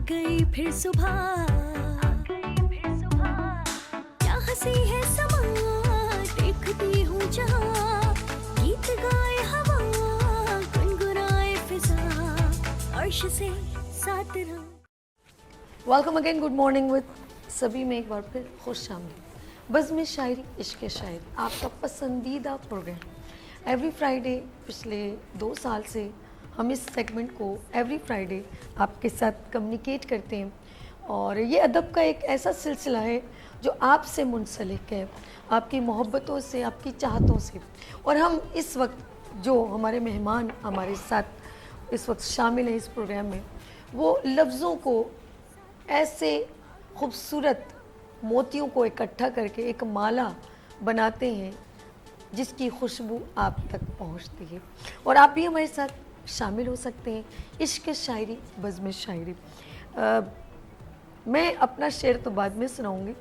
गई फिर सुबह, क्या हंसी है समा, देखती हूँ जहाँ, गीत गाए हवा, गुनगुनाए फिजा, अर्श से साथ रहो। Welcome again, good morning with सभी में एक बार फिर खुश आमदीद। बज़्म शायरी इश्क शायरी आपका पसंदीदा प्रोग्राम एवरी फ्राइडे पिछले 2 साल से हम इस सेगमेंट को एवरी फ्राइडे आपके साथ कम्युनिकेट करते हैं और ये अदब का एक ऐसा सिलसिला है जो आपसे मुंसलिक है, आपकी मोहब्बतों से, आपकी चाहतों से। और हम इस वक्त जो हमारे मेहमान हमारे साथ इस वक्त शामिल हैं इस प्रोग्राम में, वो लफ्ज़ों को ऐसे खूबसूरत मोतियों को इकट्ठा करके एक माला बनाते हैं जिसकी खुशबू आप तक पहुंचती है। और आप भी हमारे साथ शामिल हो सकते हैं इश्क शायरी बज़्म शायरी। मैं अपना शेर तो बाद में सुनाऊंगी,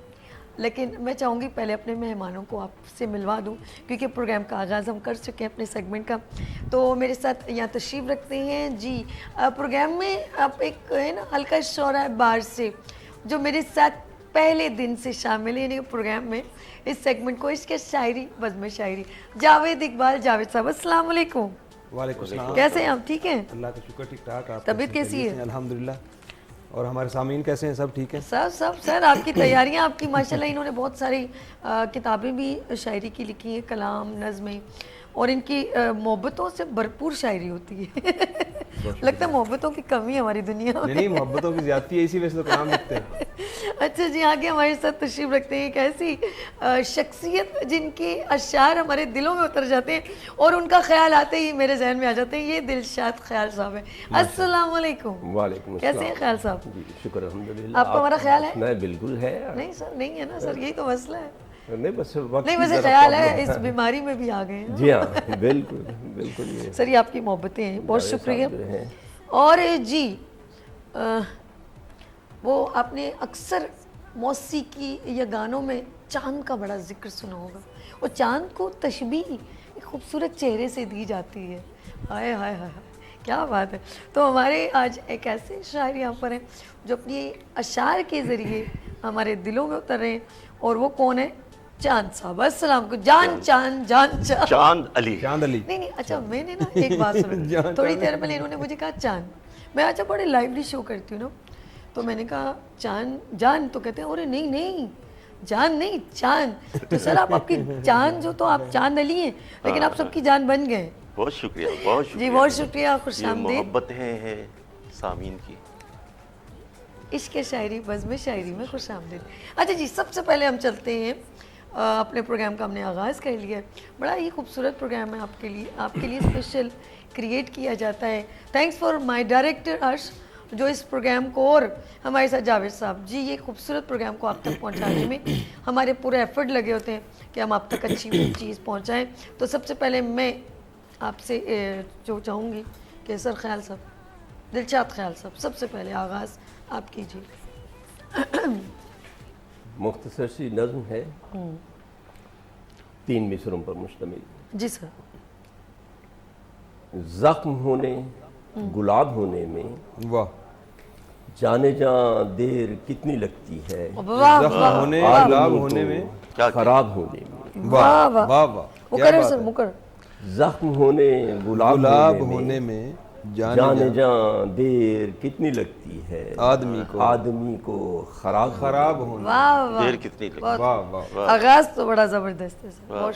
लेकिन मैं चाहूँगी पहले अपने मेहमानों को आपसे मिलवा दूं, क्योंकि प्रोग्राम का आगाज़ हम कर चुके हैं अपने सेगमेंट का। तो मेरे साथ यहाँ तशरीफ़ रखते हैं जी प्रोग्राम में आप एक है ना हल्का शोर है बाहर से, जो मेरे साथ पहले दिन से शामिल है प्रोग्राम में इस सेगमेंट को इश्क शायरी बज़्म शायरी। जावेद इकबाल जावेद साहब, अस्सलाम वालेकुम। वालेकुम सलाम। कैसे हैं आप? ठीक हैं? अल्लाह का शुक्र, ठीक ठाक। आप तबीयत कैसी है? अल्हम्दुलिल्लाह। और हमारे सामीन कैसे हैं? सब ठीक है? सब सर आपकी तैयारियां आपकी माशाल्लाह, इन्होंने बहुत सारी किताबें भी शायरी की लिखी हैं, कलाम नज़में, और इनकी मोहब्बतों से भरपूर शायरी होती है। लगता है मोहब्बतों की कमी हमारी दुनिया में। नहीं, मोहब्बतों की ज़्यादती है, इसी वजह से तो कलाम लिखते हैं। अच्छा जी, आगे हमारे साथ तशरीफ़ रखते हैं एक ऐसी शख्सियत जिनके अशार हमारे दिलों में उतर जाते हैं और उनका ख्याल आते ही मेरे जहन में आ जाते हैं। ये दिलशाद ख्याल साहब है। अस्सलाम वालेकुम। वालेकुम कैसे हैं ख्याल साहब? जी शुक्र अल्हम्दुलिल्लाह। आपको हमारा ख्याल है? नहीं बिल्कुल है। नहीं सर, नहीं है ना सर, यही तो मसला है। नहीं बस वक्त नहीं की वैसे ज़रा ख्याल है, प्रॉब्लम इस बीमारी में भी आ गए हैं। जी हाँ, बिल्कुल बिल्कुल। ये सर ये आपकी मोहब्बतें हैं, बहुत जावेद शुक्रिया। साहब जो हैं। और जी वो आपने अक्सर मौसीकी या गानों में चांद का बड़ा जिक्र सुना होगा। और चांद को तशबीह एक खूबसूरत चेहरे से दी जाती है। हाय हाय हाय, क्या बात है। तो हमारे आज एक ऐसे शायर यहाँ पर हैं जो अपनी अशार के ज़रिए हमारे दिलों में उतर रहे हैं, और वो कौन है? चांद साहब। अस्सलाम को जान चांद चांद अली। चांद अली। नहीं अच्छा, मैंने ना एक बात सुनो, थोड़ी देर पहले इन्होंने मुझे कहा चांद। मैं अच्छा बड़े लाइवली शो करती हूँ ना, तो मैंने कहा चांद जान, तो कहते हैं अरे नहीं नहीं जान नहीं चांद। तो सर आप आपकी जान जो, तो आप चांद अली हैं, लेकिन आप सबकी जान बन गए। बहुत शुक्रिया, बहुत शुक्रिया जी बहुत शुक्रिया, खुश ये आमदीद। मोहब्बतें हैं सामीन की। इश्क शायरी बज़्म शायरी में खुश आमदीद। अच्छा जी, सबसे पहले हम चलते हैं अपने प्रोग्राम का हमने आगाज़ कर लिया है। बड़ा ही खूबसूरत प्रोग्राम है आपके लिए स्पेशल क्रिएट किया जाता है। थैंक्स फॉर माय डायरेक्टर अर्श, जो इस प्रोग्राम को, और हमारे साथ जावेद साहब जी, ये खूबसूरत प्रोग्राम को आप तक पहुंचाने में हमारे पूरे एफर्ट लगे होते हैं कि हम आप तक अच्छी चीज़ पहुंचाएं। तो सबसे पहले मैं आपसे जो चाहूँगी कि सर ख्याल साहब, दिलशाद ख्याल साहब, सबसे पहले आगाज़ आप कीजिए। मुख्तसर सी नज़्म है, 3 मिसरों पर मुश्तमिल। जी सर। ज़ख्म होने गुलाब होने में, वाह। जाने जा देर कितनी लगती है, वाह ज़ख्म वाह होने वाह गुलाब आदमी होने को में, क्या खराब होने में। वाह वाह वाह वाह, क्या मुकर बात सर है। मुकर। ज़ख्म होने गुलाब गुलाब होने में, जाने जा देर कितनी लगती है, आदमी को खराब होने। वाह वाह, देर कितनी लगी। बहुत- वाह वाह। आगाज़ तो बड़ा ज़बरदस्त है सर, बहुत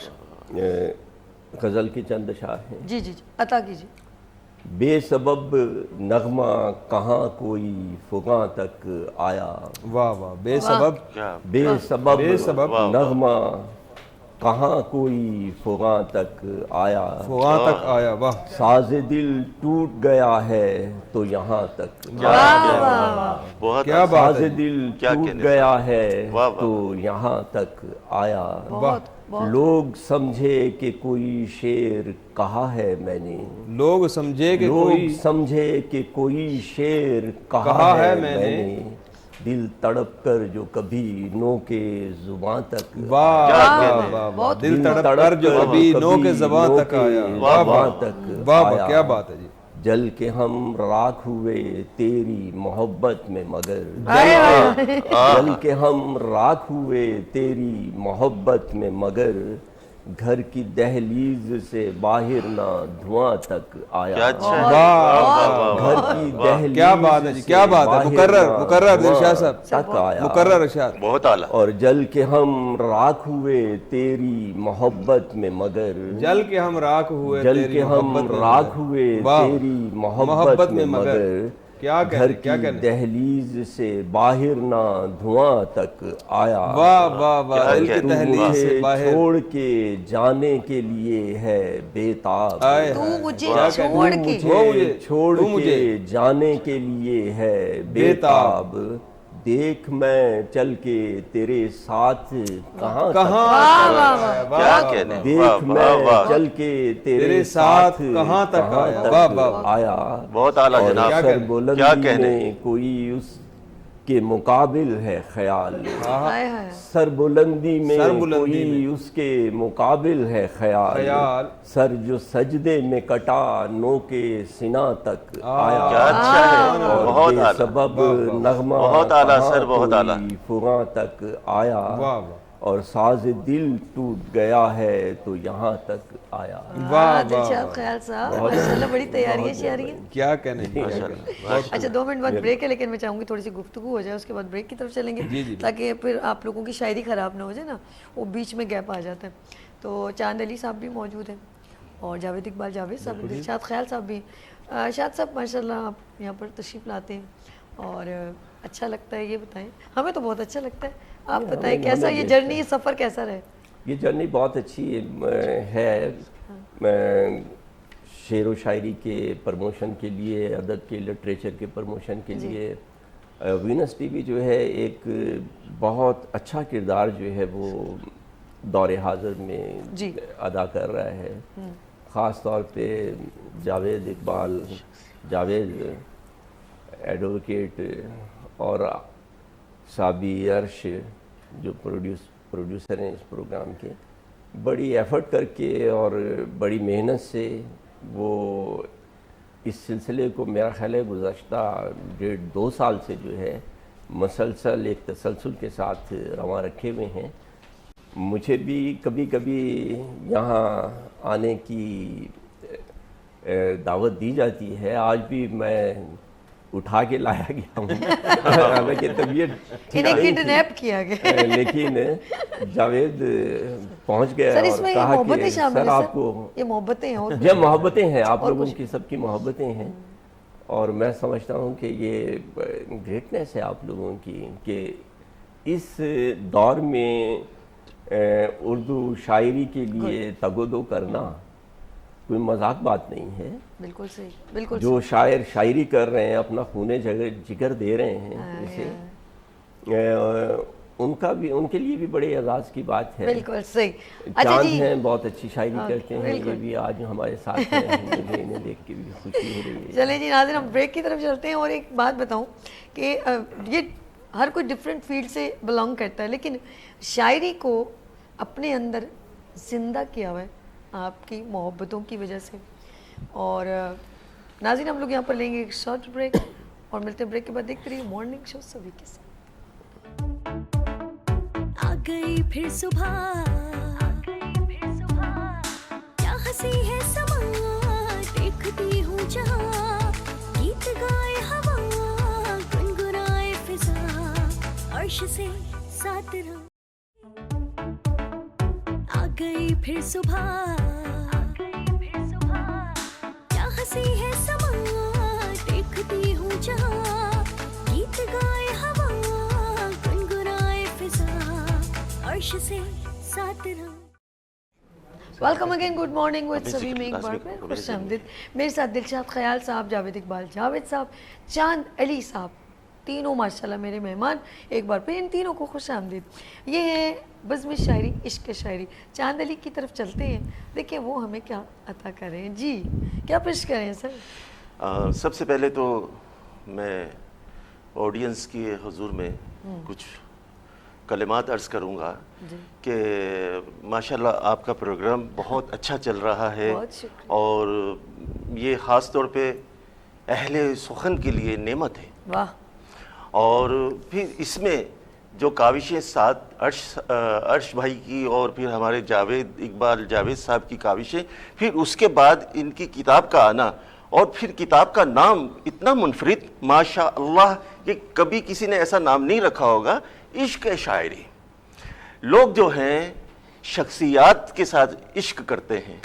गज़ल के चंद अशार हैं। जी जी जी, अता कीजिए। बेसबब नगमा कहाँ कोई फुगा तक आया, वाह वाह। बेसबब क्या बेसबब बेसबब नगमा कहाँ कोई फुगा तक आया, वहाँ तक आया। वाह। साज़े दिल टूट गया है तो यहाँ तक, बहुत क्या बात है। साज़े दिल क्या टूट कहने गया से। है वाह, वाह। तो यहाँ तक आया। बहुत बहुत लोग समझे कि कोई शेर कहा है मैंने, लोग समझे कि लोग कोई समझे कि कोई शेर कहा कहा है है मैंने, मैंने, दिल तड़प कर जो कभी नो के जुबान तक वाह क्या वाह कहने हैं। वाह वाह। बहुत दिल तड़प कर जो कभी नो के ज़बान तक आया। वाह वाह तक वाह वाह, आया। क्या बात है जी। जल के हम राख हुए तेरी मोहब्बत में मगर जल के हम राख हुए तेरी मोहब्बत में मगर घर की दहलीज से बाहर ना धुआं तक आया। क्या अच्छा है। घर की दहलीज क्या बात है जी, क्या बात है। मुकर्रर दिलशाद साहब तक आया। मुकर्रर इरशाद। बहुत आला। और जल के हम राख हुए तेरी मोहब्बत में मगर जल के हम राख हुए जल तेरी के हम मोहब्बत में राख मगर। हुए वाह। तेरी मोहब्बत में मगर क्या कहने, घर क्या की कहने। दहलीज से बाहर ना धुआं तक आया। वाह वाह वाह। क्या दिल की कहने। दहलीज से मुझे बाहर। छोड़ के जाने के लिए है बेताब। आए तू हाय। मुझे क्या छोड़ कहने। के वो मुझे छोड़ तू के मुझे जाने के लिए है बेताब। देख मैं चल के तेरे साथ कहाँ कहाँ क्या कहने। देख वाह, वाह, मैं वाह। चल के तेरे तेरे साथ कहाँ तक आया। वाह, वाह, वाह। आया। बहुत आला और जनाब। क्या सर कहने। बुलंदी क्या कहने। में कोई उसके मुकाबिल है ख्याल। हाय हाय सर बुलंदी में सरबुलंदी कोई उसके मुकाबिल है ख्याल। सर जो सजदे में कटा नो के सिना तक आया। क्या अच्छा है। और बहुत आला। बेसबब नगमा बहुत आला कहाँ सर, बहुत आला। कोई फुगां तक आया। वाह, वाह। और साज दिल टूट गया है तो यहाँ तक आया। वाह, दिलशाद वाह। ख्याल साहब, माशाल्लाह बड़ी तैयारी है शायरी है। क्या कहने जी, क्या कहने। अच्छा 2 मिनट बाद ब्रेक है, लेकिन मैं चाहूँगी थोड़ी सी गुफ्तगू हो जाए, उसके बाद ब्रेक की तरफ चलेंगे ताकि फिर आप लोगों की शायरी ख़राब ना हो जाए ना, वो बीच में गैप आ जाता है। तो चांद अली साहब भी मौजूद हैं और जावेद इकबाल जावेद साहब, दिलशाद ख्याल साहब भी। शाद साहब माशाल्लाह आप यहाँ पर तशरीफ़ लाते हैं और अच्छा लगता है। ये बताएं, हमें तो बहुत अच्छा लगता है, आप बताएं कैसा ये जर्नी, ये सफ़र कैसा रहे। ये जर्नी बहुत अच्छी है। मैं शेर व शायरी के प्रमोशन के लिए, अदब के लिटरेचर के प्रमोशन के लिए वीनस टीवी जो है एक बहुत अच्छा किरदार जो है वो दौरे हाज़िर में जी। अदा कर रहा है। ख़ास तौर पे जावेद इकबाल, जावेद एडवोकेट और साबी अर्श जो प्रोड्यूसर हैं इस प्रोग्राम के, बड़ी एफ़र्ट करके और बड़ी मेहनत से वो इस सिलसिले को मेरा ख्याल है गुज़श्ता 1.5-2 साल से जो है मसलसल एक तसलसल के साथ रवा रखे हुए हैं। मुझे भी कभी कभी यहाँ आने की दावत दी जाती है। आज भी मैं उठा के लाया गया हूँ हालांकि तबीयत इन्हें किडनैप किया गया। लेकिन जावेद पहुँच गया सर और इसमें ये कहा मोहब्बतें कि शामिल सर हैं आपको सर, ये मोहब्बतें हैं और ये मोहब्बतें हैं, आप और लोगों कुछ की सबकी मोहब्बतें हैं। और मैं समझता हूँ कि ये ग्रेटनेस है आप लोगों की कि इस दौर में उर्दू शायरी के लिए तगोदो करना कोई मजाक बात नहीं है। बिल्कुल सही, बिल्कुल जो शायर शायरी कर रहे हैं, अपना खूने जिगर दे रहे हैं इसे, उनका भी, उनके लिए भी बड़े एजाज की बात है। बिल्कुल सही। अच्छा चांद जी, हैं, बहुत अच्छी शायरी करते हैं, ये बिल्कुल। भी आज हमारे साथ हैं। मुझे इन्हें देख के भी खुशी हो रही है। चलिए जी नाज़रीन, हम ब्रेक की तरफ चलते हैं। और एक बात बताऊं कि ये हर कोई डिफरेंट फील्ड से बिलोंग करता है, लेकिन शायरी को अपने अंदर ज़िंदा किया हुआ है आपकी मोहब्बतों की वजह से। और नाज़रीन, हम लोग यहाँ पर लेंगे एक शॉर्ट ब्रेक और मिलते हैं ब्रेक के बाद। देखते रहिए मॉर्निंग शो सभी के साथ। आ गई फिर सुबह, क्या हंसी है समा, देखती हूँ जहाँ, गीत गाए हवा, गुनगुनाए फिजा, अर्श से साथ रहो। आ गई फिर सुबह, क्या हंसी है समा, देखती हूँ जहाँ, गीत गाए हवा, गुनगुनाए फिजा, अर्श से साथ रहो। Welcome again, good morning with अभी सभी में एक क्लास बार में फिर थोड़े खुश से आमदीद। मेरे साथ दिलशाद ख्याल साहब, जावेद इकबाल जावेद साहब, चांद अली साहब, तीनों माशाल्लाह मेरे मेहमान। एक बार फिर इन तीनों को खुश आमदीद। ये है बज़्म शायरी, इश्क शायरी। चांद अली की तरफ चलते हैं, देखिए वो हमें क्या अता कर रहे हैं। जी क्या पेश करें सर? सबसे पहले तो मैं ऑडियंस के हुजूर में कुछ कलिमात अर्ज़ करूँगा कि माशाल्लाह आपका प्रोग्राम बहुत अच्छा चल रहा है। बहुत शुक्रिया। और ये ख़ास तौर पे اہل سخن کے لیے نعمت ہے. واہ. اور پھر اس میں جو کاوشیں ساتھ عرش بھائی کی اور پھر ہمارے اقبال جاوید صاحب کی کاوشیں، پھر اس کے بعد ان کی کتاب کا آنا، اور پھر کتاب کا نام اتنا منفرد ماشاء اللہ کہ کبھی کسی نے ایسا نام نہیں رکھا ہوگا، عشق شاعری. لوگ جو ہیں شخصیات کے ساتھ عشق کرتے ہیں،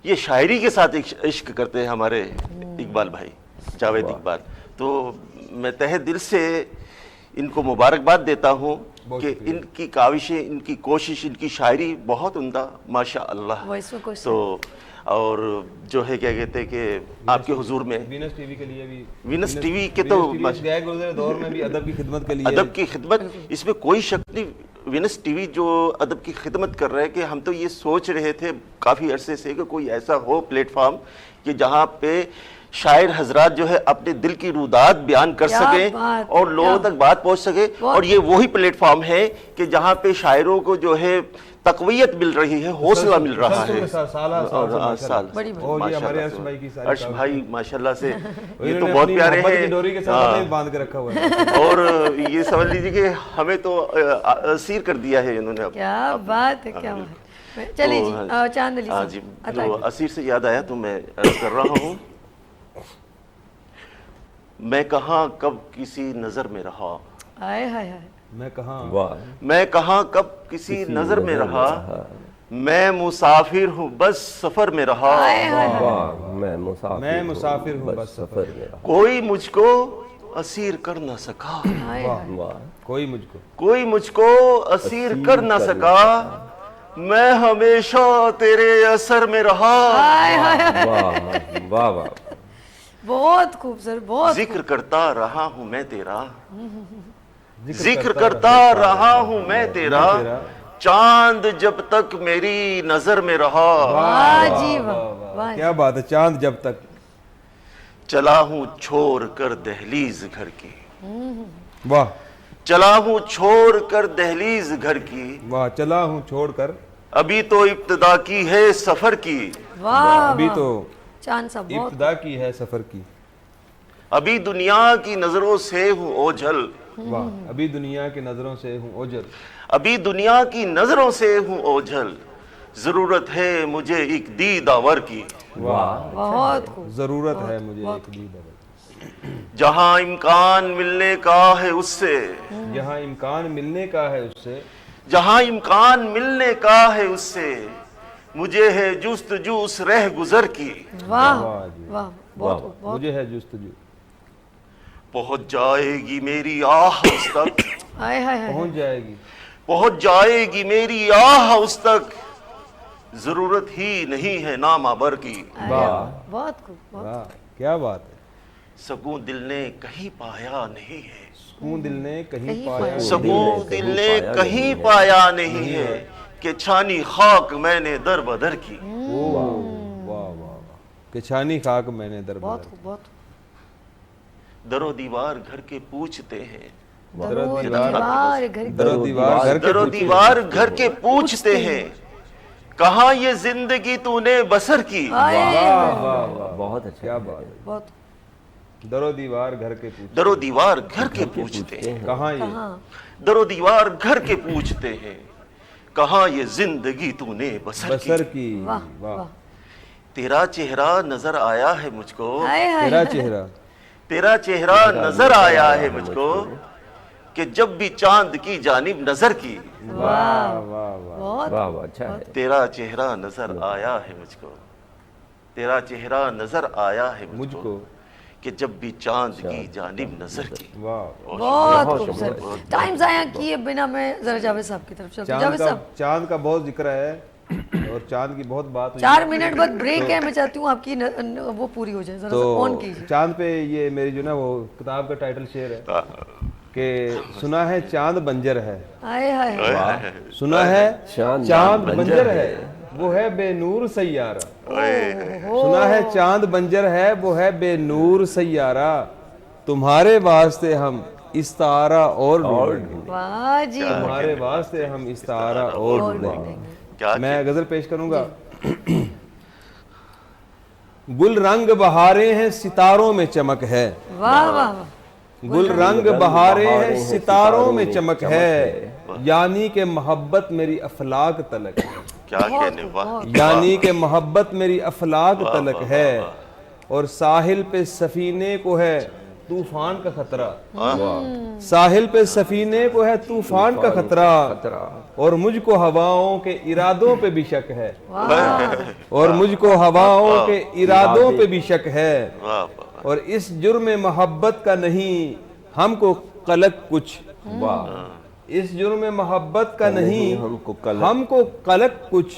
یہ شاعری کے ساتھ عشق کرتے ہیں ہمارے اقبال بھائی، جاوید اقبال. تو میں تہہ دل سے ان کو مبارکباد دیتا ہوں کہ ان کی کاوشیں، ان کی کوشش، ان کی شاعری بہت عمدہ ماشاء اللہ. تو اور جو ہے کیا کہتے ہیں کہ آپ کے حضور میں وینس ٹی وی کے لیے بھی، وینس ٹی وی کے تو گئے گزرے دور میں بھی ادب کی خدمت کے لیے، ادب کی خدمت، اس میں کوئی شک نہیں. وینس ٹی وی جو ادب کی خدمت کر رہے ہیں کہ ہم تو یہ سوچ رہے تھے کافی عرصے سے کہ کوئی ایسا ہو پلیٹ فارم کہ جہاں پہ شاعر حضرات جو ہے اپنے دل کی رودات بیان کر سکیں اور لوگوں تک بات پہنچ سکے. اور یہ وہی پلیٹ فارم ہے کہ جہاں پہ شاعروں کو جو ہے تقویت مل رہی ہے، حوصلہ مل رہا ہے. عرش بھائی ماشاءاللہ سے یہ تو بہت پیارے ہیں، اور یہ سمجھ لیجیے کہ ہمیں تو اسیر کر دیا ہے انہوں نے. کیا بات ہے، کیا بات ہے. چلیے جی چاند علی صاحب. جی تو اسیر سے یاد آیا تو میں عرض کر رہا ہوں، میں کہاں کب کسی نظر میں رہا، میں کہاں کب کسی نظر میں رہا، میں مسافر ہوں بس سفر میں رہا، میں مسافر ہوں بس سفر میں رہا، کوئی مجھ کو اسیر کر نہ سکا، کوئی مجھ کو اسیر کر نہ سکا، میں ہمیشہ تیرے اثر میں رہا. واہ واہ، بہت خوبصورت. بہت ذکر کرتا رہا ہوں میں تیرا، ذکر کرتا رہا ہوں میں تیرا، چاند جب تک میری نظر میں رہا. واہ جی واہ، کیا بات ہے. چاند جب تک. چلا ہوں چھوڑ کر دہلیز گھر کی، واہ. چلا ہوں چھوڑ کر دہلیز گھر کی، واہ. چلا ہوں چھوڑ کر، ابھی تو ابتدا کی ہے سفر کی، واہ. ابھی تو چاند صاحب بہت ابتدا کی ہے سفر کی، ابھی دنیا کی نظروں سے ہوں اوجھل، واہ. ابھی دنیا کی نظروں سے ہوں اوجھل، ابھی دنیا کی نظروں سے ہوں اوجھل، ضرورت ہے مجھے ایک دیداور کی، واہ. بہت خوب. ضرورت ہے مجھے ایک دیدار، جہاں امکان ملنے کا ہے اس سے، جہاں امکان ملنے کا ہے اس سے، جہاں امکان ملنے کا ہے اس سے، مجھے ہے جستجو اس رہ گزر کی، واہ جی. واہ. بہت خوب. بہت مجھے ہے جستجو، پہنچ جائے گی میری آہ اس تک، پہنچ جائے گی، پہنچ جائے گی میری آہ اس تک، ضرورت ہی نہیں ہے نامہ کی، بہت خوب. واہ. کیا بات ہے. سکون دل نے کہیں پایا نہیں ہے، سکون دل نے کہیں پایا، سکون دل نے کہیں پایا نہیں ہے، کہ چھانی خاک میں نے در بدر کی، واہ واہ واہ، کہ چھانی خاک میں نے در بہت بدر، خوب. بہت در و دیوار گھر کے پوچھتے ہیں، در و دیوار گھر کے پوچھتے ہیں، کہاں یہ زندگی تو نے بسر کی، بہت اچھا. کیا بات ہے. بہت. در و دیوار گھر کے پوچھتے، در و دیوار گھر کے پوچھتے ہیں، کہاں یہ در و دیوار گھر کے پوچھتے ہیں، کہاں یہ زندگی تو نے بسر کی، بسر کی. واہ. تیرا چہرہ نظر آیا ہے مجھ کو، تیرا چہرہ، تیرا چہرہ نظر آیا ہے مجھ کو، کہ جب بھی چاند کی جانب نظر کی، واہ واہ واہ. بہت واہ واہ، اچھا ہے. تیرا چہرہ نظر آیا ہے مجھ کو، تیرا چہرہ نظر آیا ہے مجھ کو، کہ جب بھی چاند کی جانب نظر کی. واہ. بہت خوبصورت. ٹائم ضائع کیے بنا میں ذرا جاوید صاحب کی طرف چلتا ہوں. جاوید صاحب چاند کا بہت ذکر ہے اور چاند کی بہت بات ہوئی. 4 منٹ بعد بریک ہے، میں چاہتی ہوں آپ کی وہ پوری ہو جائے. ذرا تو آن کیجیے. چاند پہ یہ میری جو نا وہ کتاب کا ٹائٹل شعر ہے کہ سنا ہے چاند بنجر ہے، سنا ہے چاند بنجر ہے، وہ ہے بے نور سیارہ، سنا ہے چاند بنجر ہے، وہ ہے بے نور سیارہ، تمہارے واسطے ہم استعارہ اور ڈھونڈیں گے، واہ جی. تمہارے واسطے ہم استعارہ اور ڈھونڈیں گے. میں غزل پیش کروں گا. गुल रंग बहारे हैं सितारों में चमक है, वाह वाह वाह, गुल रंग बहारे हैं सितारों में चमक है, यानी कि मोहब्बत मेरी अफलाक तलक है, क्या कहने, वाह, यानी कि मोहब्बत मेरी अफलाक तलक है, और साहिल पे सफीने को है तूफान का खतरा, साहिल पे सफीने को है तूफान का खतरा, और मुझको हवाओं के इरादों पे भी शक है, और मुझको हवाओं के इरादों पे भी शक है, वाह, वाह, और इस जुर्म मोहब्बत का नहीं हमको कलक कुछ, इस जुर्म मोहब्बत का नहीं हमको कलक कुछ,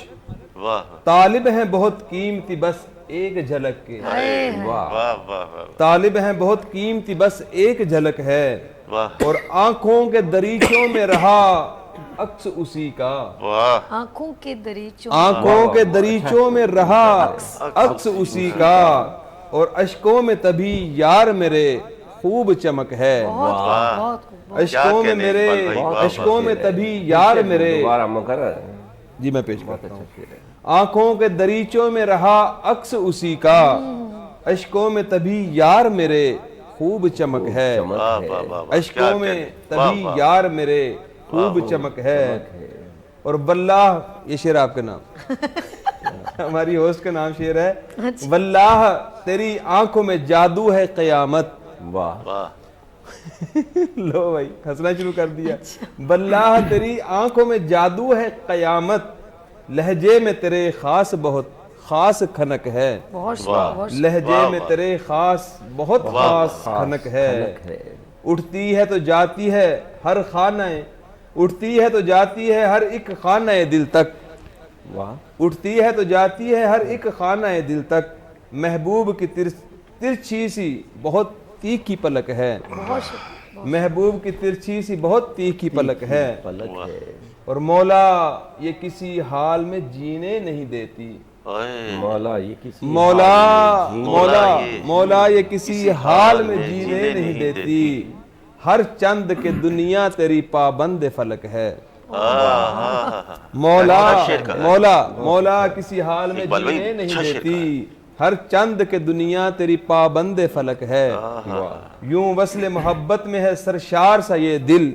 वाह, तालिब हैं बहुत कीमती बस एक झलक के, वाह, वाह, वाह, तालिब हैं बहुत कीमती बस एक झलक है, वाह, और आंखों के दरीचों में रहा अक्स उसी का, वाह, आंखों के दरीचों, आंखों के दरीचों में रहा अक्स उसी का, और अश्कों में तभी यार मेरे खूब चमक है, बहुत बहुत खूब, अश्कों में कहने मेरे इकबाल भाई, वाह, अश्कों में तभी यार मेरे, दोबारा मुकर्रर, जी मैं पेश करता हूँ, अच्छा शेर है। आंखों के दरीचों में रहा अक्स उसी का, अश्कों में तभी यार मेरे खूब चमक है, वाह, वाह, वाह, वाह, क्या अश्कों में कहने, वाह, तभी वाह, यार मेरे खूब चमक है, और वल्लाह, ये शेर आपका नाम हमारी होस्ट का नाम शेर है, वल्लाह तेरी आंखों में जादू है कयामत, वाह, वाह, लो भाई हंसना शुरू कर दिया, वल्लाह तेरी आंखों में जादू है कयामत, लहजे में तेरे खास बहुत खास खनक है, बहुत वाह, बहुत लहजे में तेरे खास बहुत खास खनक है, उठती है तो जाती है हर खानाए, उठती है तो जाती है हर एक खानाए दिल तक, वाह, उठती है तो जाती है हर एक खानाए दिल तक, महबूब की तिरछी सी बहुत तीखी पलक है, महबूब की तिरछी सी बहुत तीखी पलक है, पलक है, और मौला ये किसी हाल में जीने नहीं देती, ओए, मौला ये किसी मौला मौला ये मौला ये किसी हाल में जीने नहीं देती, हर चंद के दुनिया तेरी पाबंद फलक है, मौला शेर का। मौला मौला किसी हाल में इकबाल भाई, जीने नहीं अच्छा शेर देती, हर चंद के दुनिया तेरी पाबंद फलक है, यूं वस्ल मोहब्बत में है सरशार सा ये दिल,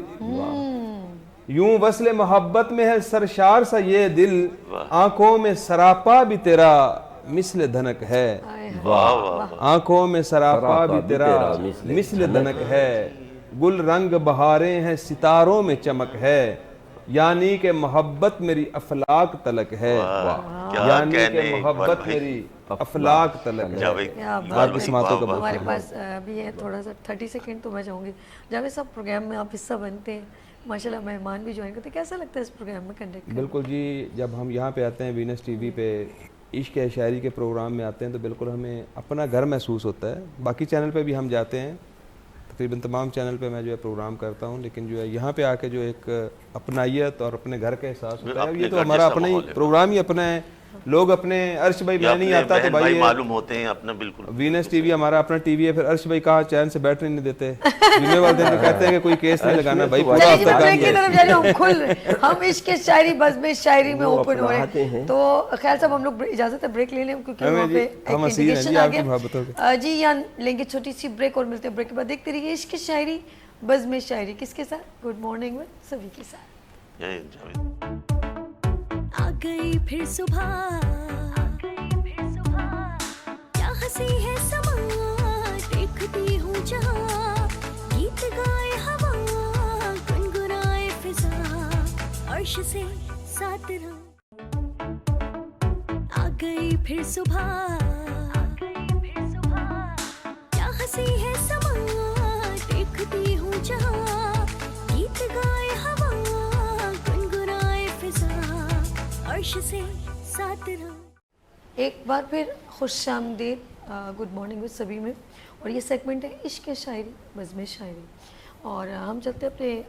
यूं वस्ल मोहब्बत में है सरशार सा ये दिल, आंखों में सरापा भी तेरा मिस्ल धनक है, वाह, वाह, आंखों में सरापा भी तेरा मिस्ल धनक है, गुल रंग बहारे हैं सितारों में चमक है, यानी कि मोहब्बत मेरी अफलाक तलक है, क्या यानी कहने कि इकबाल मोहब्बत भाई, मेरी अफलाक तलक है। जावेद, क्या इकबाल बात बाकी भाई, समातों का वाह, हमारे पास अभी है थोड़ा सा 30 सेकंड, तो मैं चाहूँगी जावेद साहब प्रोग्राम में आप हिस्सा बनते हैं, माशाल्लाह मेहमान भी ज्वाइन करते हैं, कैसा लगता है इस प्रोग्राम में कंडक्ट करना? बिल्कुल जी, जब हम यहाँ पे आते हैं वीनस टीवी पे इश्क है शायरी के प्रोग्राम में आते हैं तो बिल्कुल हमें अपना घर महसूस होता है। बाकी चैनल पे भी हम जाते हैं, तकरीबन तमाम चैनल पे मैं जो है प्रोग्राम करता हूँ, लेकिन जो है यहाँ पे आके जो एक अपनाइयत और अपने घर का एहसास होता है, अपने ये तो घर हमारा जैसा अपना ही माहौल है। प्रोग्राम ही अपना है, लोग अपने अर्श भाई ये मैं नहीं अपने आता तो बहन भाई भाई ये मालूम होते हैं अपना, बिल्कुल वीनस टीवी हमारा अपना टीवी है, फिर अर्श भाई कहाँ चैन से बैठने नहीं देते, जुम्मे वाले दिन तो कहते हैं कि कोई केस नहीं लगाना भाई, पूरा चलिए जी, हफ्ता ब्रेक काम की किया। तरफ जा रहे हैं, हम खुल रहे हैं, हम इश्क के शायरी बज़्म शायरी में वो ओपन हो रहे अपनाते हैं, हैं। तो ख्याल साहब हम लोग इजाजत है ब्रेक ले लें, क्योंकि हमें वहाँ जी, पे हम एक हसीन हैं इंडिकेशन जी आ आपकी मोहब्बतों गया जी, यहाँ लेंगे छोटी सी ब्रेक और मिलते हैं ब्रेक के बाद। देखते रहिए इश्क की शायरी बज़्म शायरी किसके साथ, गुड मॉर्निंग में सभी के साथ। जय हिंद, जावेद। आ गई फिर सुबह, क्या हंसी है समा, देखती हूँ जहाँ, गीत गाए हवा, गुनगुनाए फिजा, अर्श से सात रंग। आ गई फिर सुबह, क्या हंसी है समा, देखती हूँ जहाँ, गीत गाए हवा, गुनगुनाए फिजा, अर्श से सात रंग। एक बार फिर खुश आमदीद गुड मॉर्निंग विद सभी में, और ये सेगमेंट है इश्क शायरी बज़्म शायरी, और हम चलते हैं अपने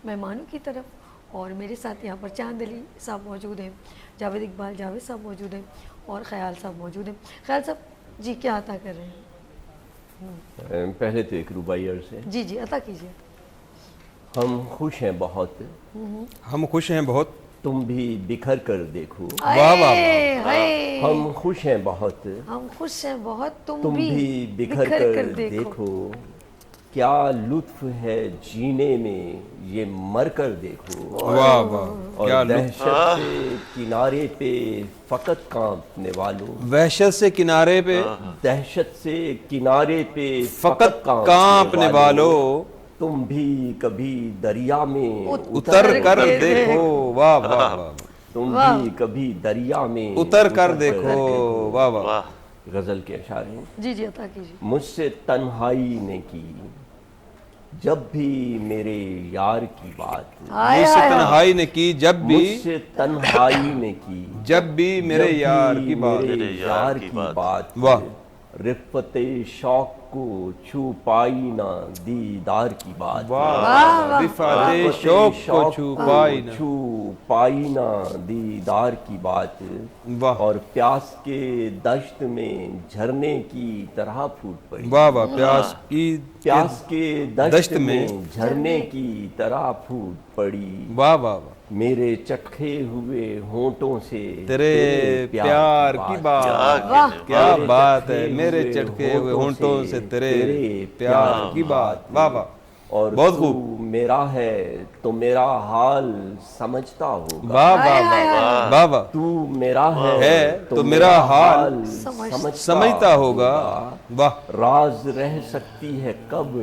मेहमानों की तरफ, और मेरे साथ यहाँ पर चांद अली साहब मौजूद हैं, जावेद इकबाल जावेद साहब मौजूद हैं, और ख़याल साहब मौजूद हैं। ख़याल साहब जी क्या अता कर रहे हैं? पहले तो एक रुबाई अर्ज़ है, जी अता कीजिए। हम खुश हैं बहुत, हम खुश हैं बहुत, तुम भी बिखर कर देखो, वाह वाह हाय, हम खुश हैं बहुत, हम खुश हैं बहुत, तुम तुम भी बिखर कर देखो, क्या लुत्फ है जीने में ये मर कर देखो। वाह वाह, क्या और लुत्फ। दहशत से किनारे पे फकत कांपने वालों, वहशत से किनारे पे दहशत से किनारे पे फकत कांपने वालों, तुम भी कभी दरिया में उतर कर देखो। वाह वाह वाह, तुम भी कभी दरिया में उतर कर देखो। वाह वाह, वाह। गजल के अशार हैं। जी जी अता कीजिए। मुझसे तन्हाई ने की जब भी मेरे यार की बात, हाय मुझसे हाय, तन्हाई ने की जब भी, मुझसे तन्हाई ने की जब भी मेरे जब यार भी की बात। मेरे यार की बात, वाह। रिफ़्फ़ते शौक को छू पाई ना दीदार की बात, वाह, रिफ़ाते शौक को छू पाई ना। छू पाई ना दीदार की बात, वाह और प्यास के दश्त में झरने की तरह फूट पड़ी, वाह वाह, प्यास की प्यास के दश्त दश्त में में झरने की तरह फूट पड़ी, वाह वाह वाह, मेरे चखे हुए होंठों से तेरे प्यार की बात। वाह। क्या बात है, चखे मेरे हुए चटके हुए होंठों से तेरे प्यार प्यार की बात। वाह वाह, और बहुत तू खूब। मेरा है तो मेरा हाल समझता होगा, वाह वाह वाह वाह वाह, तू मेरा है तो मेरा हाल समझता समझता होगा। वाह, राज रह सकती है कब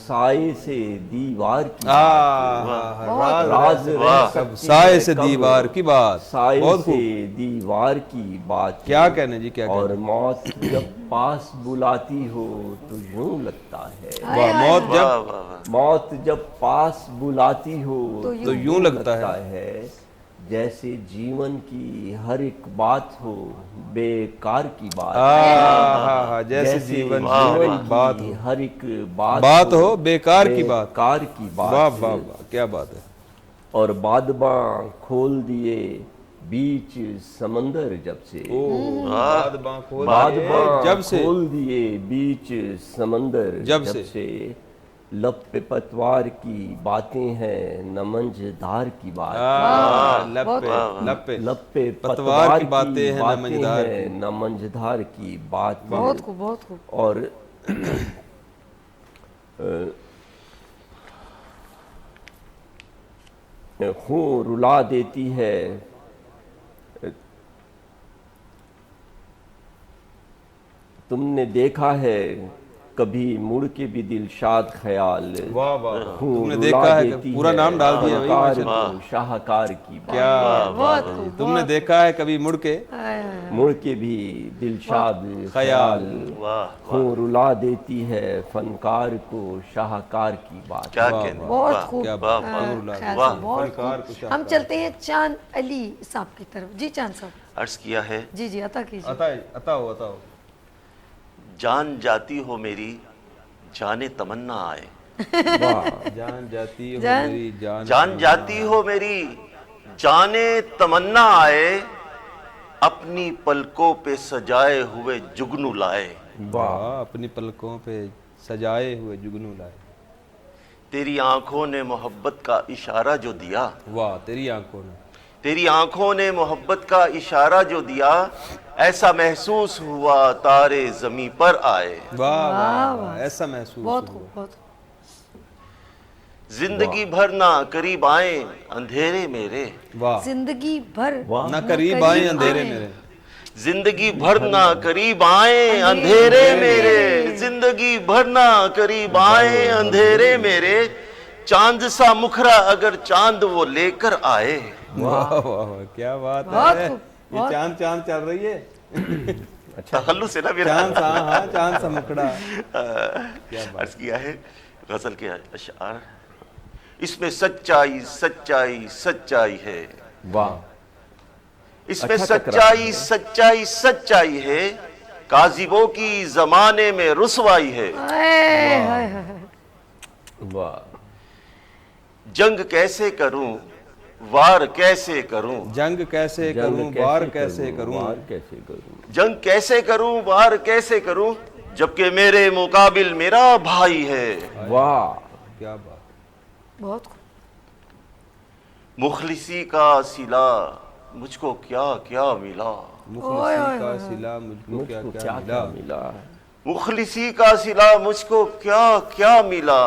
साए से दीवार की, राज रह सकती साए है से कब दीवार की बात। साए बहुत से खूब। दीवार की बात, क्या कहने जी, क्या और कहने। मौत जब पास बुलाती हो तो यूं लगता है, वाह, मौत वाह जब, वाह वाह, मौत जब पास बुलाती हो तो यूं लगता है जैसे जीवन की हर एक बात हो बेकार की बात, हाँ, जैसे जीवन जीवन की बात की हो, हर एक बात हो बेकार की बात। बेकार की बात, वाह वाह वाह, क्या बात है। और बादबां खोल दिए बीच समंदर जब से, बादबां खोल बादबां जब से, खोल दिए बीच समंदर जब से लब पे पतवार की बातें हैं न मंझधार की बात, लब पे लब पे पतवार की बातें हैं न मंझधार हैं न मंझधार की बात, बहुत खूब बहुत खूब। और खून रुला देती है तुमने देखा है कभी मुड़ के भी दिलशाद ख्याल, वाह वाह, खून तुमने रुला देखा है देती पूरा नाम डाल दिया भाई, फनकार माशाल्लाह। को शाहकार की बात, क्या बात है, तुमने देखा है कभी मुड़ के मुड़ के भी दिलशाद ख्याल, वाह, खून रुला देती है फनकार को शाहकार की बात। क्या कहने। बहुत वाह, खूब। क्या वाह, बात, हाँ, खूब ख्याल वाह, से बहुत फनकार खूब। को शाहकार। हम चलते हैं चांद अली साहब की तरफ। जी चांद साहब, अर्ज किया है, जी जी अता कीजिए। अताओ जान जाती हो मेरी जाने तमन्ना आए, वाह, जान जाती हो जान- मेरी जान, जान जाती हो मेरी जाने तमन्ना आए, अपनी पलकों पे सजाए हुए जुगनू लाए, वाह, अपनी पलकों पे सजाए हुए जुगनू लाए। तेरी आंखों ने मोहब्बत का इशारा जो दिया, वाह, तेरी आंखों ने, तेरी आंखों ने मोहब्बत का इशारा जो दिया, ऐसा महसूस हुआ तारे जमी पर आए, वाह वाह वाह, ऐसा महसूस बहुत हुआ। खूब बहुत खूब। जिंदगी भर ना करीब आए अंधेरे मेरे, वाह, जिंदगी भर वाह, ना करीब आए अंधेरे मेरे, जिंदगी भर ना करीब आए अंधेरे मेरे, जिंदगी भर ना करीब आए अंधेरे मेरे, चांद सा मुखरा अगर चांद वो लेकर आए, वाह वाह वाह, क्या बात बहुत है। खूब, ये बहुत- चांद चांद चल रही है। तखल्लुस है ना मेरा। चांद सा, हाँ, चांद सा मुखड़ा। क्या बात। अर्ज किया है गजल के अशआर, इसमें सच्चाई सच्चाई सच्चाई है, वाह, इसमें अच्छा सच्चाई सच्चाई सच्चाई है, काजिबों की जमाने में रुसवाई है, हाय, हाय, हाय। वाह, जंग कैसे करूं वार कैसे करूं, जंग कैसे जंग करूं, वार कैसे करूं, वार कैसे करूं, जंग कैसे करूं वार कैसे करूं, जबकि मेरे मुकाबिल मेरा भाई है, वाह, क्या बात। बहुत खूब। मुखलिसी का सिला मुझको क्या क्या मिला, मुखलिसी का सिला मुझको क्या क्या मिला, मिला, मुखलिसी का सिला मुझको क्या क्या मिला,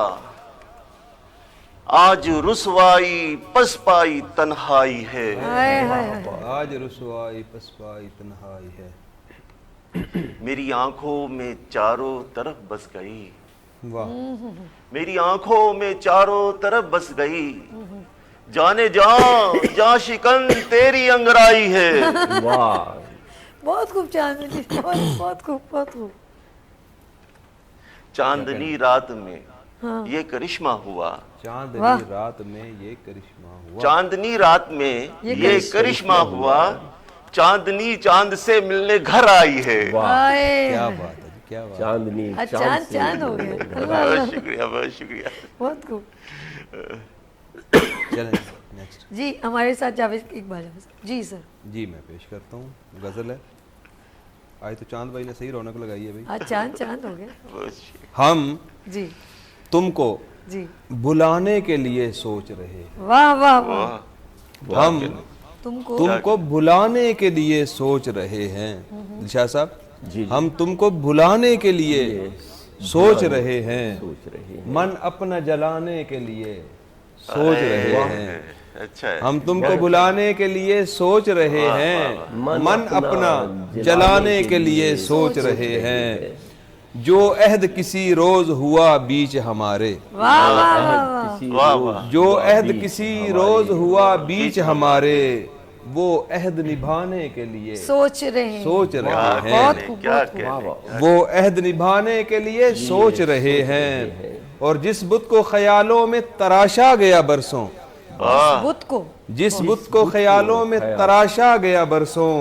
आज रुसवाई पसपाई तन्हाई है, हाय हाय हाय। आज रुसवाई पसपाई तन्हाई है, मेरी आंखों में चारों तरफ बस गई, वाह मेरी आंखों में चारों तरफ बस गई, जाने जा शिकन तेरी अंगराई है, वाह, बहुत खूब चांदनी जी, बहुत खूब, बहुत खूब। चांदनी रात में ये करिश्मा हुआ, चांदनी रात में ये करिश्मा हुआ, चांदनी रात में ये करिश्मा हुआ, चांदनी चांद से मिलने घर आई है। हाय, क्या बात है, क्या बात है। चांदनी चांद चांद हो गया, बहुत शुक्रिया, बहुत शुक्रिया। बहुत खूब। चलें नेक्स्ट। जी हमारे साथ जावेद इकबाल जी सर। जी मैं पेश करता हूँ, गजल है। आज तो चांद भाई ने सही रौनक लगाई है भाई। आज चांद चांद हो गया। बहुत शुक्रिया। हम जी तुमको जी, बुलाने के लिए सोच रहे, वाह वाह वाह। वाह, हम तुमको तुमको बुलाने के लिए सोच रहे हैं। दिशा साहब, जी, हम तुमको बुलाने के लिए सोच रहे हैं, सोच रहे हैं, मन अपना जलाने के लिए सोच रहे हैं। अच्छा है। हम तुमको बुलाने के लिए सोच रहे हैं, मन अपना जलाने के लिए सोच रहे हैं। जो अहद किसी रोज हुआ बीच हमारे, वाह वाह वाह। किसी वाह, रोज वाह। जो अहद किसी रोज हुआ बीच हमारे, वो अहद निभाने के लिए सोच रहे हैं। सोच रहे क्या हैं। बहुत कहने, खूब, क्या बहुत खूब। कहने। वो अहद निभाने के लिए सोच रहे हैं। और जिस बुत को ख्यालों में तराशा गया बरसों, वाह, बुत को जिस बुत को ख्यालों में तराशा गया बरसों,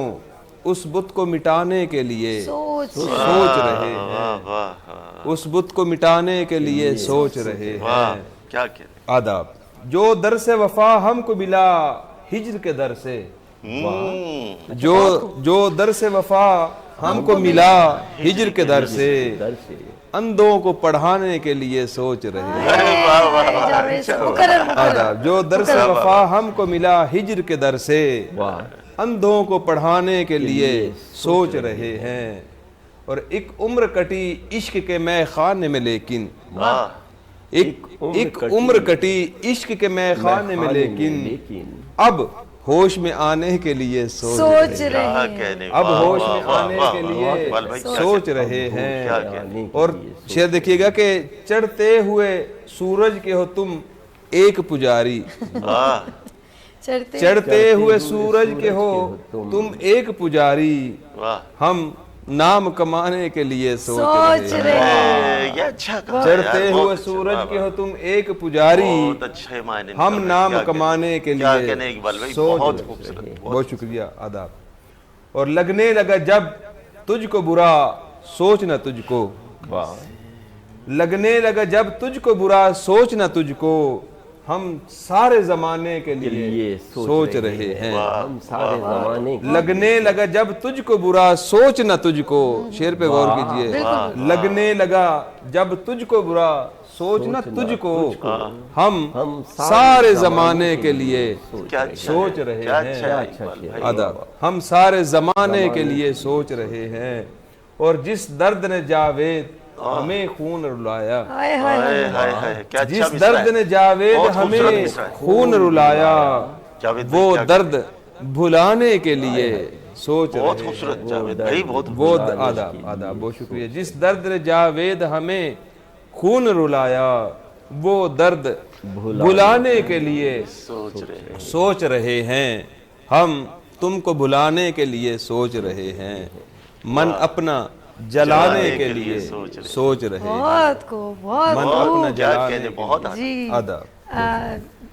उस बुत को मिटाने के लिए सोच सोच रहे हैं। वाह, वाह, उस बुत को मिटाने के लिए सोच रहे वाह, हैं। क्या कहने। आदाब। जो दर से वफा हमको मिला हिज्र के दर से, जो दर से वफा हमको मिला हिज्र के दर से, दर से अंधों को पढ़ाने के लिए सोच रहे हैं। अरे वाह, वाह, वाह। जावेद मुकर्रर मुकर्रर। आदाब। जो दर से वफा हमको मिला हिज्र के दर से, वाह, अंधों को पढ़ाने के लिए सोच रहे हैं। और एक उम्र कटी इश्क के मैं खाने में, लेकिन वाह, एक उम्र कटी इश्क के मैं खाने में, लेकिन अब होश में आने के लिए सोच सोच रहे हैं। क्या रहे हैं। कहने। अब वाह, होश वाह, में वाह, आने वाह, के वाह, लिए इकबाल भाई, क्या सोच कहने। रहे क्या हैं। कहने। और शेर देखिएगा कि चढ़ते हुए सूरज के हो तुम एक पुजारी, वाह, चढ़ते हुए सूरज के हो तुम एक पुजारी, वाह। हम नाम कमाने के लिए सोच सोच रहे रहे हैं। हैं। ये अच्छा कहा चढ़ते यार, हुए बहुत अच्छा, सूरज वाह, के वाह। हो तुम एक पुजारी, बहुत अच्छे मायने हम निकाले। नाम क्या कमाने कहने। के क्या लिए कहने इकबाल भाई, सोच बहुत रहे खूबसूरत, हैं। बहुत बहुत शुक्रिया, आदाब। और लगने लगा जब तुझको बुरा सोचना तुझको, वाह, लगने लगा जब तुझको बुरा सोचना तुझको, हम सारे जमाने के लिए लिए सोच रहे हैं। हम सारे जमाने के लगने लगा जब तुझको बुरा सोचना तुझको, शेर पे गौर कीजिए। लगने लगा जब तुझको बुरा सोचना तुझको, हम सारे जमाने के लिए क्या अच्छा सोच है, रहे क्या हैं। अच्छा है इकबाल भाई। आदाब। हम सारे जमाने के लिए सोच रहे हैं। और जिस दर्द ने जावेद हमें खून रुलाया, हाय हाय हाय हाय हाय, क्या अच्छा जिस मिसरा दर्द है। ने जावेद बहुत खूबसूरत हमें मिसरा है। खून रुलाया, जावेद भाई, वो क्या दर्द भुलाने के लिए सोच बहुत रहे हैं। खूबसूरत जावेद भाई, बहुत वो आदाब, आदाब, बहुत शुक्रिया। जिस दर्द ने जावेद हमें खून रुलाया, वो दर्द भुलाने के लिए सोच रहे हैं। सोच रहे हैं। हम तुमको भुलाने के लिए सोच रहे हैं, मन अपना जलाने के लिए सोच रहे हैं। बहुत खूब, बहुत मन खूब। अपना क्या जलाने कहने, के बहुत लिए। जी आदाब।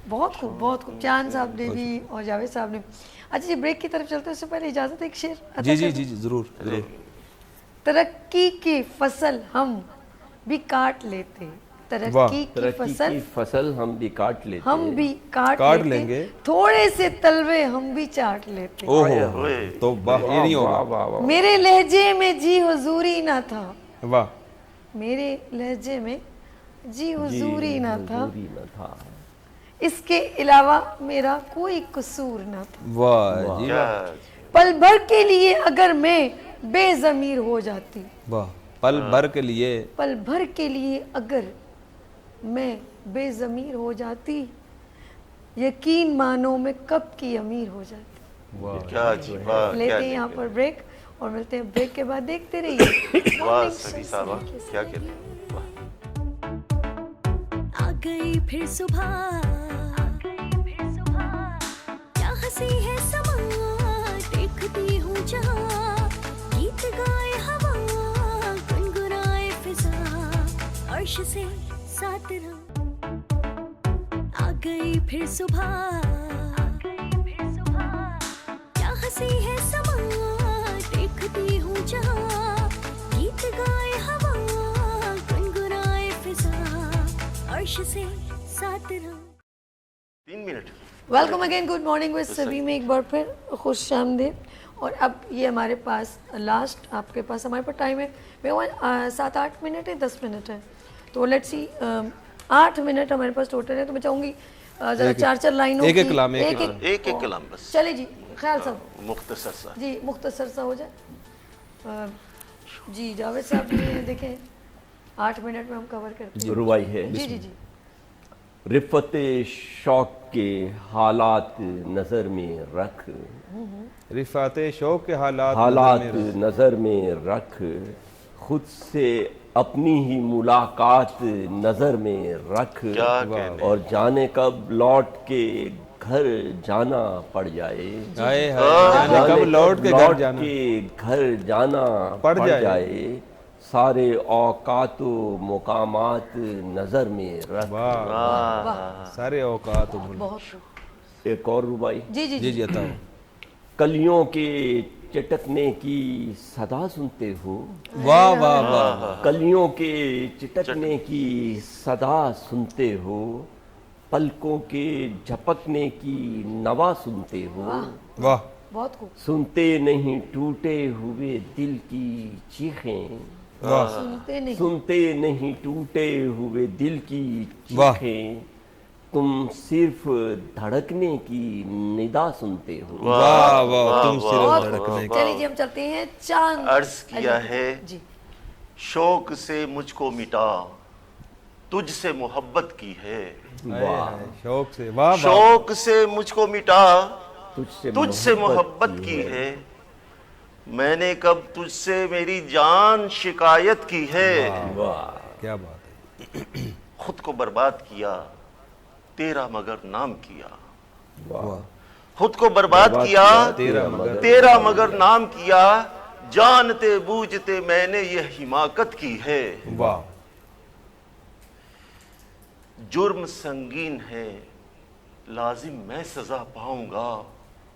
बहुत खूब, बहुत खूब। चांद साहब ने भी और जावेद साहब ने। अच्छा जी, ब्रेक की तरफ चलते हैं, उससे पहले इजाजत है एक शेर अता जी जी कर जी दूं? जी, जरूर जरूर। तरक्की की फसल हम भी काट लेते, तरक्की की तरक्की फसल की फसल हम भी काट लेते, हम भी काट काट लेते, लेंगे। थोड़े से तलवे हम भी चाट लेते। ओहो, तो वाह, ये नहीं वाह, होगा। वाह, वाह, मेरे लहजे में जी हुजूरी ना था, वाह, मेरे लहजे में जी हुजूरी ना था, हुजूरी न था। اس کے علاوہ میرا کوئی قصور نہ تھا. واہ جی کیا پل بھر کے لیے اگر میں بے ضمیر ہو جاتی, واہ. پل بھر کے لیے, پل بھر کے لیے اگر میں بے ضمیر ہو جاتی, یقین مانو میں کب کی امیر ہو جاتی. کیا عجیب, واہ لیتے ہیں یہاں پر بریک اور ملتے ہیں بریک کے بعد. دیکھتے رہیے. واہ سبھی صاحبہ کیا کہتے ہیں. آ گئی پھر صبح, کیا ہنسی ہے سما, دیکھتی ہوں جہاں, گیت گائے ہوا, گنگنائے فضا, عرش سے ساتھ رہا. آ گئی پھر صبح, کیا ہنسی ہے سما, دیکھتی ہوں جہاں, گیت گائے ہوا, گنگنائے فضا, عرش سے ساتھ رہا. 3 minute. Welcome again, good morning with سبھی میں ایک بار پھر خوش آمدید. اور اب یہ ہمارے پاس لاسٹ, آپ کے پاس ہمارے پاس ٹائم ہے 7-8 منٹ ہے, 10 منٹ ہے, تو لیٹس سی 8 منٹ ہمارے پاس ٹوٹل ہے. تو میں چاہوں گی ذرا 4 لائنوں ایک کی, ایک کلام, ایک کلام بس. چلے جی, خیال صاحب مختصر سا. جی مختصر سا ہو جائے. جی جاوید صاحب یہ دیکھیں 8 منٹ میں ہم کور کرتے ہیں. ربائی ہے. جی جی جی. رفت شوق کے حالات نظر میں رکھ, رفعت شوق کے حالات نظر میں رکھ, خود سے اپنی ہی ملاقات نظر میں رکھ, کیا کہنے. اور جانے کب لوٹ کے گھر جانا پڑ جائے, ہائے ہائے, جانے کب لوٹ کے گھر جانا, کے گھر جانا پڑ جائے, سارے اوقات و مقامات نظر میں رکھ. سارے اوقات. بہت. ایک اور ربائی. جی جی جی جی عطا ہو. کلیوں کے چٹکنے کی صدا سنتے ہو, واہ واہ واہ. کلیوں کے چٹکنے کی صدا سنتے ہو, پلکوں کے جھپکنے کی نوا سنتے ہو, واہ. بہت خوب. سنتے نہیں ٹوٹے ہوئے دل کی چیخیں, سنتے نہیں ٹوٹے ہوئے دل کی چیخیں, تم صرف دھڑکنے کی ندا سنتے ہو. واہ واہ, تم صرف دھڑکنے کی. چلیے جی ہم چلتے ہیں چاند. عرض کیا ہے جی. شوق سے مجھ کو مٹا, تجھ سے محبت کی ہے. شوق سے, واہ واہ. شوق سے مجھ کو مٹا, تجھ سے محبت کی ہے, میں نے کب تجھ سے میری جان شکایت کی ہے. کیا بات ہے. خود کو برباد کیا, تیرا مگر نام کیا. خود کو برباد کیا, تیرا مگر نام کیا, جانتے بوجھتے میں نے یہ حماقت کی ہے. واہ. جرم سنگین ہے, لازم میں سزا پاؤں گا.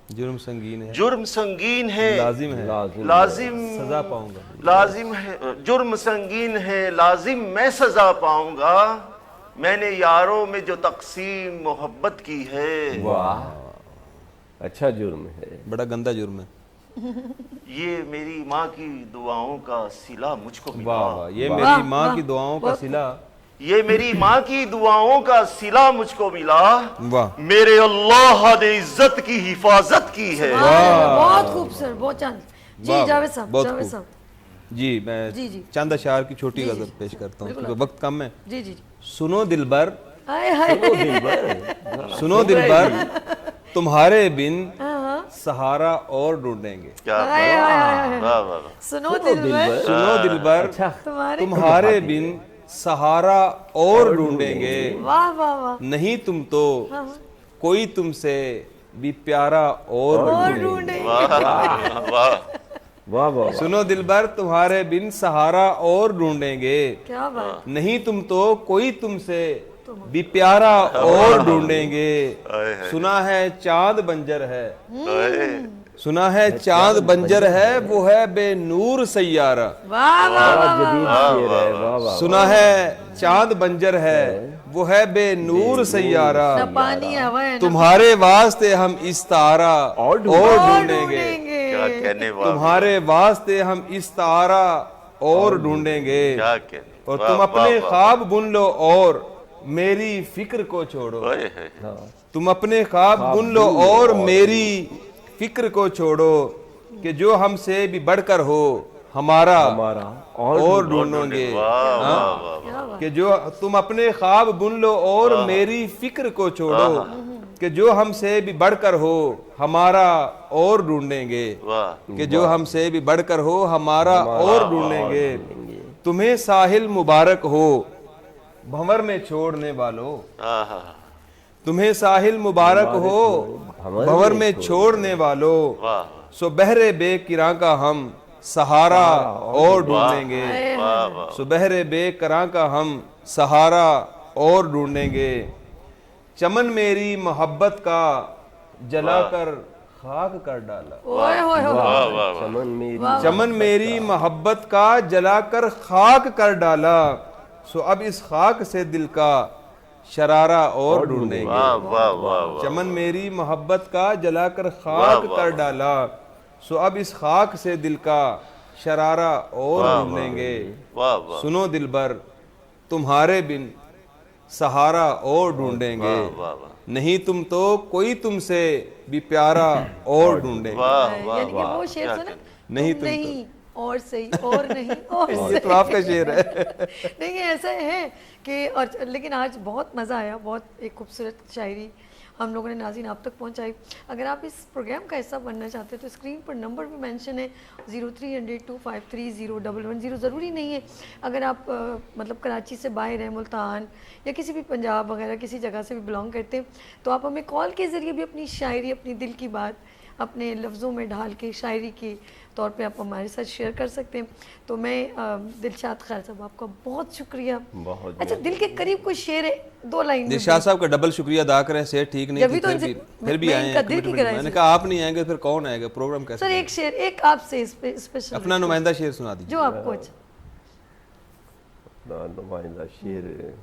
جرم سنگین ہے, جرم سنگین ہے, لازم ہے, لازم سزا پاؤں گا. لازم ہے, جرم سنگین ہے, لازم میں سزا پاؤں گا. میں نے یاروں میں جو تقسیم محبت کی ہے. واہ, اچھا جرم ہے. بڑا گندا جرم ہے. یہ میری ماں کی دعاؤں کا صلہ مجھ کو ملا. واہ واہ, یہ میری ماں کی دعاؤں کا صلہ. یہ میری ماں کی دعاؤں کا صلہ مجھ کو ملا. واہ. میرے اللہ نے عزت کی حفاظت کی ہے. بہت خوب سر, بہت چاند. جی جاوید صاحب, بہت جاوید خوب. صاحب. جی میں چند اشعار کی چھوٹی غزل پیش کرتا ہوں کیونکہ وقت کم ہے. جی جی. سنو دلبر, ہائے ہائے, سنو دلبر, تمہارے بن سہارا اور ڈھونڈیں گے. سنو دلبر, سنو دلبر, تمہارے بن سہارا اور ڈھونڈیں گے. واہ واہ واہ. نہیں تم تو کوئی تم سے بھی پیارا اور ڈھونڈیں گے. واہ واہ. سنو دلبر, تمہارے بن سہارا اور ڈھونڈیں گے. کیا بات. نہیں تم تو کوئی تم سے بھی پیارا اور ڈھونڈیں گے. سنا ہے چاند بنجر ہے, سنا ہے چاند بنجر ہے, وہ ہے بے نور سیارہ. سنا ہے چاند بنجر ہے, وہ ہے بے نور سیارہ. تمہارے واسطے ہم استعارہ اور ڈھونڈیں گے. تمہارے واسطے ہم استعارہ اور ڈھونڈیں گے. اور تم اپنے خواب بن لو اور मेरी फिक्र को छोड़ो, ओए है। तुम अपने ख्वाब बुन लो और मेरी फिक्र को छोड़ो, कि जो हमसे भी बढ़कर हो हमारा और ढूंढोगे। कि जो तुम अपने ख्वाब बुन लो और मेरी फिक्र को छोड़ो, कि जो हमसे भी बढ़कर हो हमारा और ढूंढेंगे। कि जो हमसे भी बढ़कर हो हमारा और ढूंढेंगे। तुम्हें साहिल मुबारक हो भंवर में छोड़ने वालों, तुम्हें साहिल मुबारक हो भंवर में छोड़ने वालों, सो बहरे बेकिरां का हम सहारा और ढूंढेंगे। सो बहरे बेकिरां का हम सहारा और ढूंढेंगे। चमन मेरी मोहब्बत का जलाकर खाक कर डाला, ओए होए होए, चमन मेरी मोहब्बत का जलाकर खाक कर डाला, सो अब इस खाक से दिल का शरारा और ढूंढेंगे। चमन मेरी मोहब्बत का जलाकर खाक कर डाला, सो अब इस खाक से दिल का शरारा और ढूंढेंगे। सुनो दिलबर तुम्हारे बिन सहारा और ढूंढेंगे, नहीं तुम तो कोई तुमसे भी प्यारा और ढूंढेंगे। यानी कि वो शेर सुना, नहीं तुम तुम नहीं और सही और नहीं और ये सही। तो आपका शेर है। नहीं ये ऐसा है कि और लेकिन आज बहुत मज़ा आया, बहुत एक खूबसूरत शायरी हम लोगों ने नाज़रीन आप तक पहुंचाई। अगर आप इस प्रोग्राम का हिस्सा बनना चाहते हैं तो स्क्रीन पर नंबर भी मेंशन है 030025301110। ज़रूरी नहीं है अगर आप मतलब कराची से बाहर हैं, मुल्तान या किसी भी पंजाब वगैरह किसी जगह से भी बिलोंग करते हैं, तो आप हमें कॉल के ज़रिए भी अपनी शायरी, अपनी दिल की बात अपने लफ्ज़ों में ढाल के शायरी के तौर पे आप हमारे साथ शेयर कर सकते हैं। तो मैं दिलशाद खैर साहब आपका बहुत शुक्रिया। अच्छा दिल के करीब कोई शेर है 2 लाइन? दिलशाद साहब का डबल शुक्रिया अदा करें, सेहत ठीक नहीं थी, फिर भी आए हैं। मैंने कहा आप नहीं आएंगे फिर कौन आएगा, प्रोग्राम कैसे? सर एक शेर, एक आपसे स्पेशल अपना नुमाइंदा शेर सुना दीजिए जो आपको अच्छा। नुमाइंदा शेर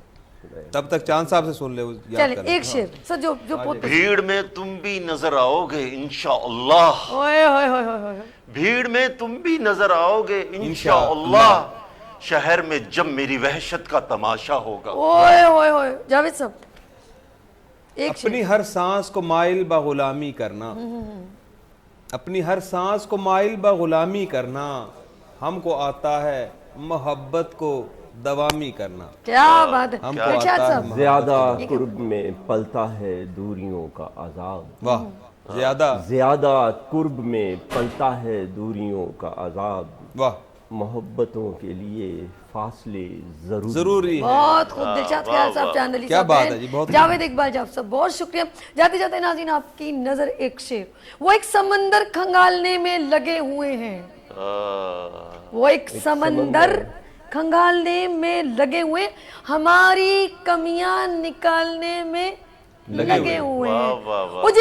तब तक चांद साहब से सुन ले, चले एक शेर सर जो जो बहुत भीड़ में तुम भी नजर आओगे इंशाअल्लाह, ओए होए होए होए, भीड़ में तुम भी नजर आओगे इंशाअल्लाह, शहर में जब मेरी वहशत का तमाशा होगा। ओए होए होए, जावेद साहब एक अपनी हर सांस को माइल बा गुलामी करना, अपनी हर सांस को माइल बा गुलामी करना, हमको आता है मोहब्बत को दवामी करना। क्या बात है हमको दिलशाद आता है साहब। ज्यादा कुर्ब में पलता है दूरियों का अजाब, वाह ज्यादा कुर्ब में पलता है दूरियों का अजाब, वाह मोहब्बतों के लिए फासले जरूरी है। बहुत खूब दिलशाद ख्याल साहब, चांद अली क्या साहब, बात है जी, बहुत जावेद इकबाल साहब बहुत शुक्रिया। जाते जाते नाज़रीन आपकी नजर एक शेर, वो एक समंदर खंगालने में लगे हुए हैं, वो एक समंदर खंगालने में लगे हुए, हमारी कमियां निकालने में लगे हुए हैं। वो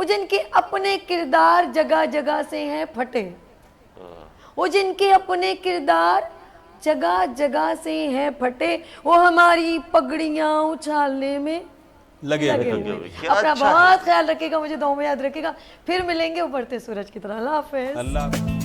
जिनके अपने किरदार जगह जगह से हैं फटे, वो जिनके अपने किरदार जगह जगह से हैं फटे, वो हमारी पगड़ियां उछालने में लगे हुए। अपना बहुत ख्याल रखिएगा, मुझे दुआ में याद रखिएगा। फिर मिलेंगे उभरते सूरज की तरह। अल्लाह हाफ़िज़। अल्लाह।